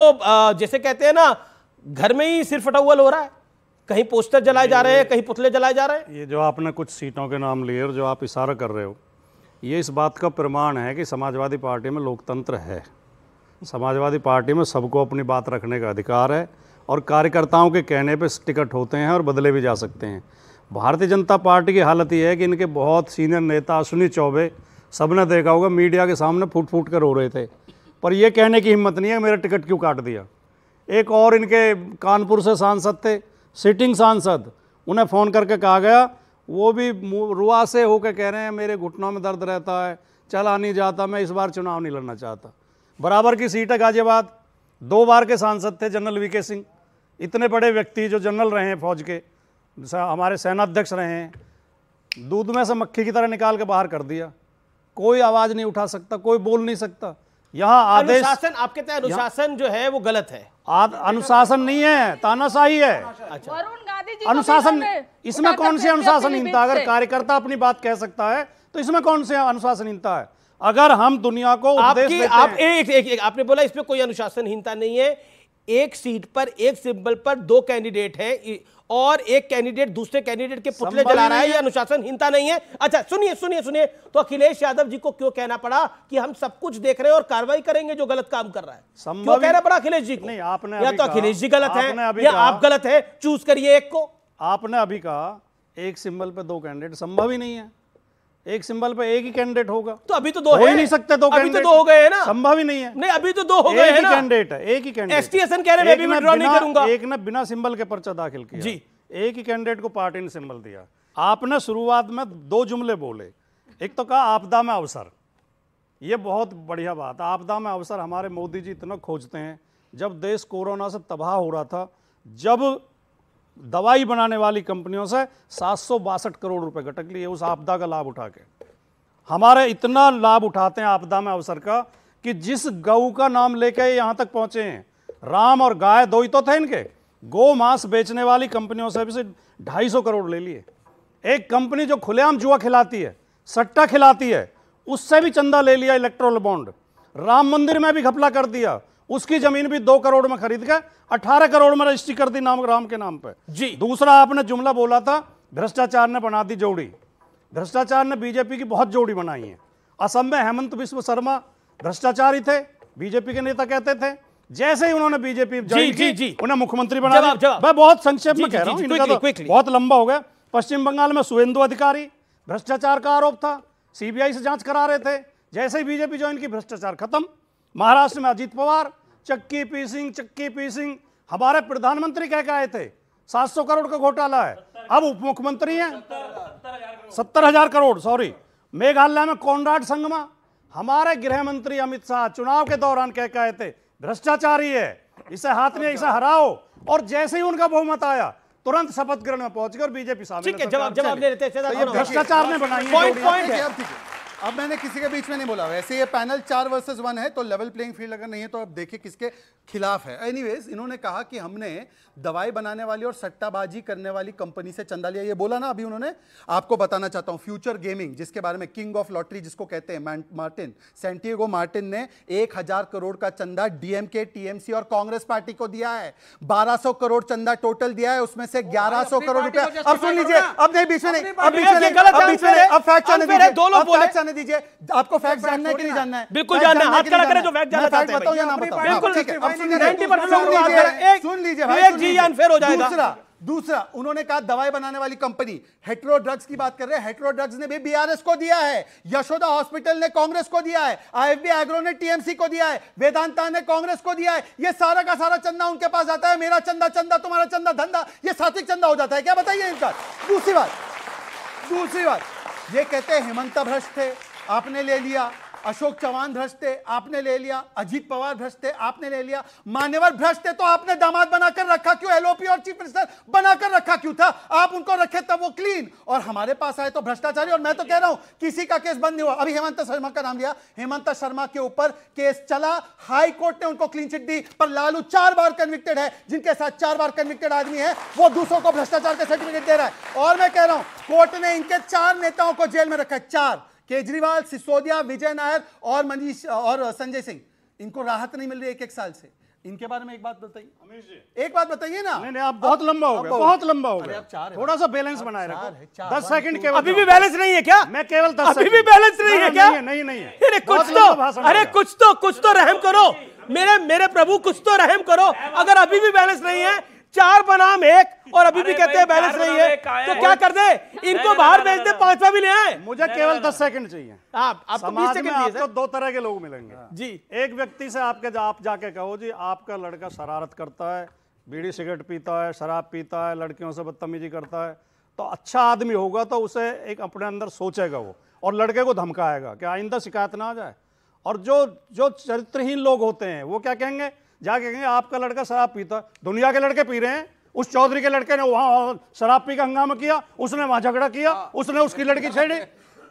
जैसे कहते हैं ना, घर में ही सिर फटौल हो रहा है, कहीं पोस्टर जलाए जा रहे हैं, कहीं पुतले जलाए जा रहे हैं। ये जो आपने कुछ सीटों के नाम लिए और जो आप इशारा कर रहे हो, ये इस बात का प्रमाण है कि समाजवादी पार्टी में लोकतंत्र है। समाजवादी पार्टी में सबको अपनी बात रखने का अधिकार है और कार्यकर्ताओं के कहने पे टिकट होते हैं और बदले भी जा सकते हैं। भारतीय जनता पार्टी की हालत ये है कि इनके बहुत सीनियर नेता अश्विनी चौबे, सबने देखा होगा, मीडिया के सामने फूट फूट कर रो रहे थे, पर ये कहने की हिम्मत नहीं है मेरा टिकट क्यों काट दिया। एक और इनके कानपुर से सांसद थे, सिटिंग सांसद, उन्हें फ़ोन करके कहा गया, वो भी रुआ से होकर कह रहे हैं मेरे घुटनों में दर्द रहता है, चला नहीं जाता, मैं इस बार चुनाव नहीं लड़ना चाहता। बराबर की सीट है गाजियाबाद, 2 बार के सांसद थे जनरल वीके सिंह, इतने बड़े व्यक्ति जो जनरल रहे हैं फौज के, हमारे सेनाध्यक्ष रहे हैं, दूध में से मक्खी की तरह निकाल के बाहर कर दिया। कोई आवाज़ नहीं उठा सकता, कोई बोल नहीं सकता। यहाँ आदेश, अनुशासन, आपके तय अनुशासन जो है वो गलत है। अनुशासन नहीं है, तानाशाही है। अच्छा, वरुण गांधी जी अनुशासन, इसमें कौन सी अनुशासनहीनता? अगर कार्यकर्ता अपनी बात कह सकता है तो इसमें कौन सी अनुशासनहीनता है? अगर हम दुनिया को उपदेश देते आप हैं, एक आपने बोला इसमें कोई अनुशासनहीनता नहीं है। एक सीट पर, एक सिंबल पर 2 कैंडिडेट हैं और एक कैंडिडेट दूसरे कैंडिडेट के पुतले जला रहा है, ये अनुशासनहीनता नहीं है। अच्छा सुनिए सुनिए सुनिए, तो अखिलेश यादव जी को क्यों कहना पड़ा कि हम सब कुछ देख रहे हैं और कार्रवाई करेंगे जो गलत काम कर रहा है? क्यों कहना पड़ा अखिलेश जी को? नहीं, आपने या तो अखिलेश जी गलत है या आप गलत है, चूज करिए एक को। आपने अभी कहा एक सिंबल पे 2 कैंडिडेट, संभव ही नहीं है। एक सिंबल पे एक ही कैंडिडेट होगा, तो अभी तो 2 हो ही नहीं सकते 2 अभी तो कैंडिडेट, 2 हो गए हैं ना, संभव ही नहीं है। नहीं अभी तो 2 हो गए हैं ना, कैंडिडेट है, एक ही कैंडिडेट। एसटीएसएन कह रहे हैं मैं भी विड्रॉ नहीं करूंगा। एक ने बिना सिंबल के पर्चा दाखिल किया जी, एक ही कैंडिडेट को पार्टी ने सिंबल दिया। आपने शुरुआत में 2 जुमले बोले, एक तो कहा आपदा में अवसर, ये बहुत बढ़िया बात। आपदा में अवसर हमारे मोदी जी इतना खोजते हैं। जब देश कोरोना से तबाह हो रहा था, जब दवाई बनाने वाली कंपनियों से 762 करोड़ रुपए गटक लिए उस आपदा का लाभ उठा के, हमारे इतना लाभ उठाते हैं आपदा में अवसर का कि जिस गऊ का नाम लेके यहाँ तक पहुंचे हैं, राम और गाय 2 ही तो थे इनके, गो मांस बेचने वाली कंपनियों से भी 250 करोड़ ले लिए। एक कंपनी जो खुलेआम जुआ खिलाती है, सट्टा खिलाती है, उससे भी चंदा ले लिया, इलेक्ट्रोल बॉन्ड। राम मंदिर में भी घपला कर दिया, उसकी जमीन भी 2 करोड़ में खरीद के 18 करोड़ में रजिस्ट्री कर दी नाम राम के नाम पे। जी, दूसरा आपने जुमला बोला था भ्रष्टाचार ने बना दी जोड़ी। भ्रष्टाचार ने बीजेपी की बहुत जोड़ी बनाई है। असम में हेमंत बिस्व शर्मा भ्रष्टाचारी थे, बीजेपी के नेता कहते थे, जैसे ही उन्होंने बीजेपी उन्हें मुख्यमंत्री बना दिया। मैं बहुत संक्षेप में कह रहा हूं, इनका तो बहुत लंबा हो गया। पश्चिम बंगाल में शुभेंदु अधिकारी, भ्रष्टाचार का आरोप था, सीबीआई से जांच करा रहे थे, जैसे ही बीजेपी ज्वाइन की भ्रष्टाचार खत्म। महाराष्ट्र में अजीत पवार, चक्की पीसिंग, हमारे प्रधानमंत्री कह के आए थे 700 करोड़ का घोटाला है, अब उप मुख्यमंत्री हैं 70,000 करोड़, सॉरी। मेघालय में कॉनराड संगमा, हमारे गृह मंत्री अमित शाह चुनाव के दौरान कह के आए थे भ्रष्टाचारी है, इसे हाथ में, इसे हराओ, और जैसे ही उनका बहुमत आया तुरंत शपथ ग्रहण में पहुंच गए और बीजेपी शामिल। ठीक है, जवाब ले लेते हैं। ये भ्रष्टाचार ने बनाई है। अब मैंने किसी के बीच में नहीं बोला। वैसे ये पैनल 4 वर्सेस 1 है, तो लेवल प्लेइंग फील्ड अगर नहीं है तो अब देखिए किसके खिलाफ है। एनीवेज, इन्होंने कहा कि हमने दवाई बनाने वाली और सट्टाबाजी करने वाली कंपनी से चंदा लिया, ये बोला ना अभी उन्होंने। आपको बताना चाहता हूं, फ्यूचर गेमिंग, जिसके बारे में किंग ऑफ लॉटरी जिसको कहते हैं, मार्टिन, सैंटियागो मार्टिन ने 1000 करोड़ का चंदा डीएमके, टीएमसी और कांग्रेस पार्टी को दिया है। 1200 करोड़ चंदा टोटल दिया है, उसमें से 1100 करोड़ रुपया। अब सुन लीजिए, अब नहीं, बीच में नहीं, अब फैक्ट आने दीजिए। आपको फैक्ट जानना है कि नहीं जानना है? बिल्कुल जानना है, हाथ खड़ा करें जो फैक्ट जानना चाहते हैं। बताओ या ना बताओ? बिल्कुल, ठीक है, अब 90% लोग हाथ खड़ा, सुन लीजिए भाई, अनफेयर हो जाएगा। दूसरा उन्होंने कहा दवाई बनाने वाली कंपनी हेटेरो ड्रग्स की बात कर रहे हैं। हेटेरो ड्रग्स ने भी बीआरएस को दिया है, यशोदा हॉस्पिटल ने कांग्रेस को दिया है, आईएफबी एग्रो ने टीएमसी को दिया है, वेदांता ने कांग्रेस को दिया है। ये सारा का सारा चंदा उनके पास आता है। मेरा चंदा चंदा, तुम्हारा चंदा धंधा, ये सात्विक चंदा हो जाता है क्या? बताइए इनका। दूसरी बात, ये कहते हैं हेमंता भ्रष्ट थे, आपने ले लिया। अशोक चौहान भ्रष्ट थे, आपने ले लिया। अजीत पवार भ्रष्ट थे, आपने ले लिया। मान्यवर भ्रष्ट थे तो आपने दामाद बनाकर रखा क्यों? एलओपी और चीफ मिनिस्टर बनाकर रखा क्यों था? आप उनको रखे तब वो क्लीन, और हमारे पास आए तो भ्रष्टाचारी। और मैं तो कह रहा हूं किसी का केस बंद नहीं हुआ। अभी हेमंत शर्मा का नाम लिया, हेमंत शर्मा के ऊपर केस चला, हाई कोर्ट ने उनको क्लीन चिट दी, पर लालू 4 बार कन्विक्टेड है। जिनके साथ 4 बार कन्विक्टेड आदमी है वो दूसरों को भ्रष्टाचार का सर्टिफिकेट दे रहा है। और मैं कह रहा हूं कोर्ट ने इनके 4 नेताओं को जेल में रखा है, 4, केजरीवाल, सिसोदिया, विजय नायर और मनीष और संजय सिंह। इनको राहत नहीं मिल रही 1-1 साल से। इनके बारे में एक बात बताइए, एक बात बताइए ना। नहीं आप बहुत लंबा हो गया, बहुत लंबा हो गया, थोड़ा सा बैलेंस बनाए रखो। 10 सेकंड केवल। अभी भी बैलेंस नहीं है क्या? मैं केवल 10 अभी भी बैलेंस नहीं है क्या? नहीं है। अरे कुछ तो रहम करो मेरे प्रभु, कुछ तो रहम करो। अगर अभी भी बैलेंस नहीं है, 4 बनाम 1 और अभी भी कहते हैं बैलेंस नहीं है, तो क्या कर दे? इनको बाहर भेज दे, 5वां भी ले आए। मुझे केवल 10 सेकंड चाहिए। आपको 20 समाज में सेकंड आपको 2 तरह के लोग मिलेंगे जी। एक व्यक्ति से आप जाके कहो जी आपका लड़का शरारत करता है, बीड़ी सिगरेट पीता है, शराब पीता है, लड़कियों से बदतमीजी करता है, तो अच्छा आदमी होगा तो उसे एक अपने अंदर सोचेगा वो, और लड़के को धमकाएगा कि आइंदा शिकायत ना आ जाए। और जो चरित्रहीन लोग होते हैं वो क्या कहेंगे, जाके कहेंगे आपका लड़का शराब पीता है, दुनिया के लड़के पी रहे हैं, उस चौधरी के लड़के ने वहां शराब पी का हंगामा किया, उसने वहां झगड़ा किया, उसने उसकी लड़की छेड़ी।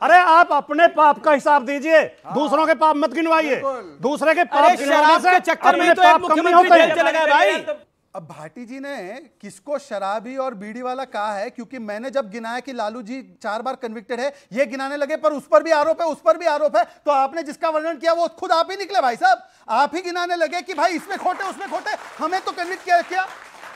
अरे आप अपने पाप का हिसाब दीजिए, दूसरों के पाप मत गिनवाइए। दूसरे के पाप गिनवाने से चक्कर में तो एक मुख्यमंत्री जेल चला गया भाई। अब भाटी जी ने किसको शराबी और बीड़ी वाला कहा है? क्योंकि मैंने जब गिनाया कि लालू जी 4 बार कन्विक्टेड है, ये गिनाने लगे, पर उस पर भी आरोप है, उस पर भी आरोप है, तो आपने जिसका वर्णन किया वो खुद आप ही निकले भाई साहब। आप ही गिनाने लगे कि भाई इसमें खोटे उसमें खोटे, हमें तो कन्विक्ट किया।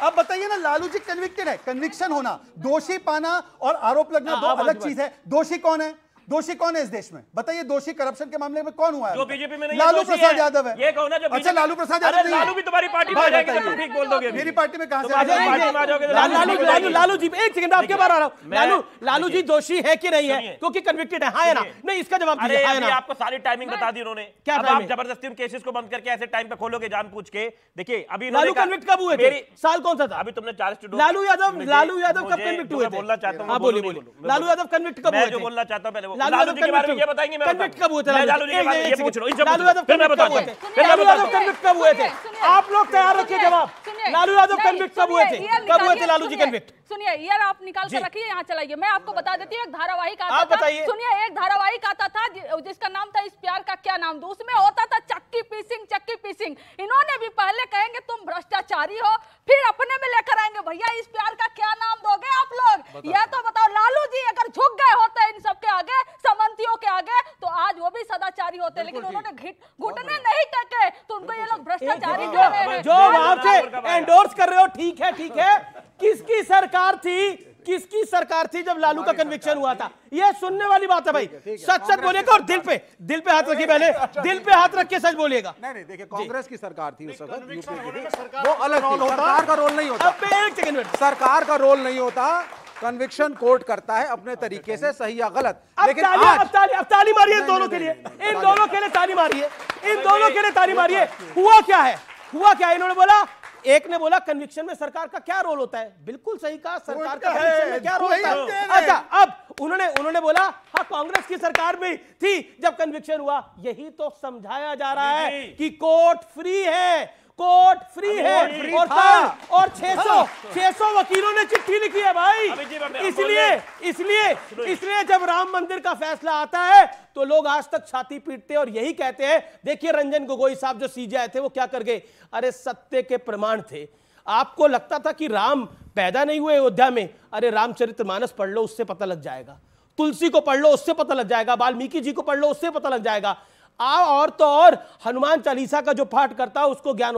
अब बताइए ना, लालू जी कन्विक्टेड है, कन्विक्शन होना, दोषी पाना और आरोप लगना दो अलग चीज है। दोषी कौन है? दोषी कौन है इस देश में? बताइए, दोषी करप्शन के मामले में कौन हुआ है? जो बीजेपी में नहीं, लालू प्रसाद यादव है। ये कहो ना जो अच्छा, लालू प्रसाद यादव नहीं है। लालू भी तुम्हारी पार्टी में आ जाएंगे जब तुम ठीक बोल दोगे। मेरी पार्टी में कहां से लालू जी एक सेकंड आपके बार आ रहा हूं। लालू जी दोषी है कि नहीं है? क्योंकि कन्विक्टेड है, हाँ या ना? नहीं, इसका जवाब दीजिए, हाँ या ना? आपको सारी टाइमिंग बता दी उन्होंने। क्या अब आप जबरदस्ती उन केसेस को बंद करके ऐसे टाइम पे खोलोगे जान पूछ के? देखिए अभी लालू कन्विक्ट कब हुए थे? साल कौन सा था? अभी तुमने 4 लालू यादव कब कन्विक्ट हुए थे? बोलना चाहता हूं। हाँ बोलिए। लालू यादव कन्विक्ट कब हुए थे? जो बोलना चाहता हूं पहले लालू जी के बारे में ये बताएंगे। कन्विक्ट कब हुए थे? लालू जी के बारे में ये पूछ लो, लालू यादव कन्विक्ट कब हुए थे? लालू यादव कन्विक्ट कब हुए थे? आप लोग तैयार रखिए जवाब। लालू यादव कन्विक्ट कब हुए थे? कब हुए थे लालू जी कन्विक्ट? सुनिए यार, आप निकाल कर रखिए, यहाँ चलाइए। मैं आपको बता देती हूँ, एक धारावाहिक आता आप था। बताइए। सुनिए, एक धारावाहिक आता था जिसका नाम था इस प्यार का क्या नाम दो। उसमें होता था चक्की पीसिंग। इन्होंने भी पहले कहेंगे तुम भ्रष्टाचारी हो, फिर अपने में लेकर आएंगे भैया इस प्यार का क्या नाम दोगे आप लोग? यह तो बताओ, लालू जी अगर झुक गए होते इन सब के आगे, समंतियों के आगे, तो आज वो भी सदाचारी होते। लेकिन उन्होंने घुटने नहीं टेके, तो उनको ये लोग भ्रष्टाचारी कह रहे हैं। जो आप एंडोर्स कर रहे हो, ठीक है। किसकी सरकार थी जब लालू का कन्विक्शन हुआ था? ये सुनने वाली बात है भाई। सच बोलिएगा और दिल पे हाथ रखिए, पहले दिल पे हाथ रख के सच बोलिएगा। नहीं देखिए, कांग्रेस की सरकार थी उस वक्त, वो अलग रोल होता, सरकार का रोल नहीं होता। एक सेकंड, सरकार का रोल नहीं होता, कन्विक्शन कोर्ट करता है अपने तरीके से, सही या गलत। लेकिन अब ताली मारिए इन दोनों के लिए, इन दोनों के लिए ताली मारिए। हुआ क्या है? इन्होंने बोला, एक ने बोला कन्विक्शन में सरकार का क्या रोल होता है? बिल्कुल सही कहा, सरकार का कन्विक्शन में क्या रोल होता है? अच्छा, अब उन्होंने बोला हाँ कांग्रेस की सरकार में थी जब कन्विक्शन हुआ। यही तो समझाया जा रहा है कि कोर्ट फ्री है और 600 वकीलों ने चिट्ठी लिखी है भाई। इसलिए जब राम मंदिर का फैसला आता है तो लोग आज तक छाती पीटते हैं और यही कहते हैं, देखिए रंजन गोगोई साहब जो सीजेआई थे वो क्या कर गए? अरे सत्य के प्रमाण थे। आपको लगता था कि राम पैदा नहीं हुए अयोध्या में? अरे रामचरितमानस पढ़ लो, उससे पता लग जाएगा। तुलसी को पढ़ लो, उससे पता लग जाएगा। वाल्मीकि जी को पढ़ लो, उससे पता लग जाएगा। और तो और हनुमान चालीसा का जो पाठ करता है उसको ज्ञान